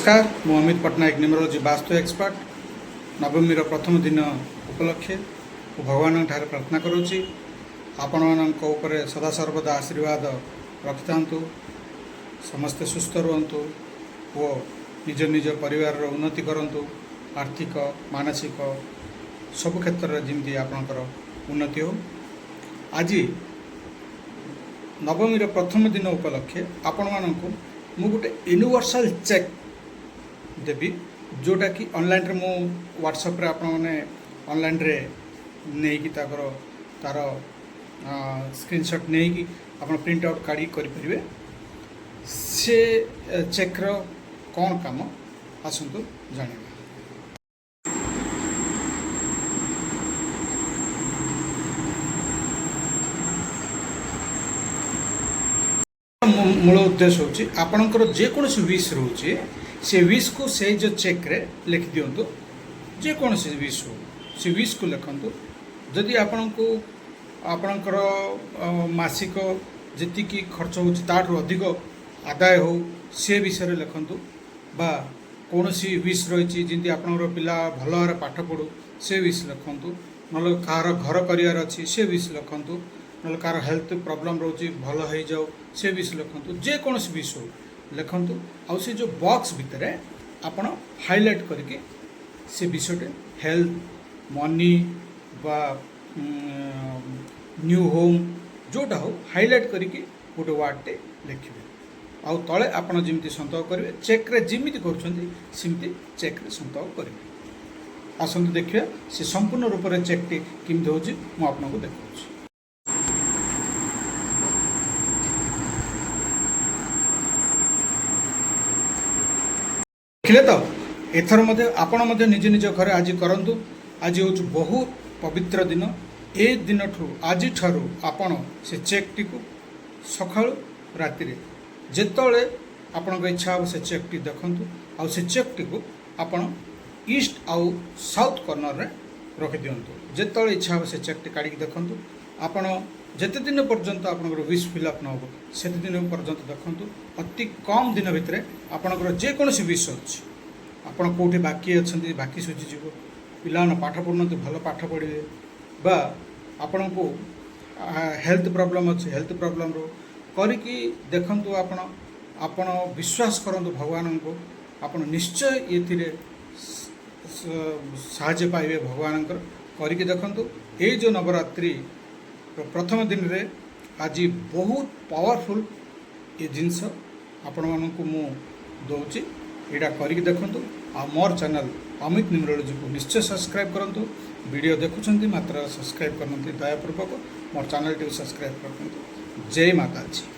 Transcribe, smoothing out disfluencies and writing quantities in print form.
नमस्कार मु Amit Patnaik numerology vastu expert नवमी प्रथम दिन उपलक्षे भगवान ठारे प्रार्थना करुच्ची आपण मानक सदा सर्वदा आशीर्वाद रखि था समस्ते सुस्थ रुहतु वो निज निज परिवार उन्नति करंतु आर्थिक मानसिक सब क्षेत्र में जमी आपणकर उन्नति हो। आज नवमी प्रथम दिन उपलक्षे आपण मानक मु गोटे यूनिवर्सल चेक देवी जोटा कि ऑनलाइन रे मु व्हाट्सएप रे आपण माने ऑनलाइन रे नहीं कि तार स्क्रीनशॉट नहीं कि आपण प्रिंट आउट काढ़ी करि परिबे से चेक रो कौन काम आसंतु जानिबा। मूल उद्देश्य होची आपणकर जेकोसी विश रोचे से विश को से जो चेक रे लिख दियंतु जेकोसी विश हो से विश को लिखंतु जदि आपण को आपणकर मासिक जी खर्च होची तार अधिक आदाय हो से विषय लिखंतु बा कौनसी विश रही जमी आपणकर पिला भल भाव पाठ पढ़ू से विश लिखंतु नल कहार घर कर अच्छी से विश लिखंतु ना कार हेल्थ प्रॉब्लम रोचे भल हो जाओ से विष लिखु जेकोसी विष हो लिखु आउ से जो बॉक्स भितर आपण हाईलाइट करके से विषय हेल्थ मनी बा न्यू होम जोटा हो हाईलाइट करके गोटे वार्डटे लिखे आउ तले आपण जमी संतक करेंगे चेक रे जमी करमती चेक रे संतक करेंगे। आसतु देखिए से संपूर्ण रूप से चेकटी केमती हो मुझे देखा देखिले तो एथर मध्य आपण मध्य निज निज घर आज करंतु। आज हूँ बहुत पवित्र दिन ए दिन ठू आज ठारू आपण से चेक टी को सकाळु राति जेतले आपण इच्छा हो से चेक टी देखंतु आउ से चेक टी को आपण ईस्ट आउ साउथ कॉर्नर रे रखि दियंतु जेतले इच्छा हो से चेक टी काढी देखंतु आपण जेते दिन पर्यंत आपनकर विश फिलअप न हो से दिन पर्यंत देखंतु अति कम दिन भितर आपनकर जेकोसी विश अच्छी आपण कोठी बाकी अच्छी बाकी सुझीज पिला पाठ पढ़ुना भल पाठ पढ़े बा आपण को हेल्थ प्रॉब्लम अच्छे हेल्थ प्रॉब्लम रो करिकी देखंतु आपण विश्वास करंतु भगवान को आपण निश्चय ये साहाय्य पाइबे भगवान करिकी देखंतु ए जो नवरात्रि प्रथम दिन रे आज बहुत पावरफुल ये जिनस आपण मानक मु दौची यहाँ करिक देखंतु आ मोर चैनल अमित न्यूमरोलॉजी को निश्चय सब्सक्राइब करंतु वीडियो देखुछंती मात्र सब्सक्राइब करनंती दयापूर्वक मोर चैनल टी सब्सक्राइब करंतु। जय माता जी।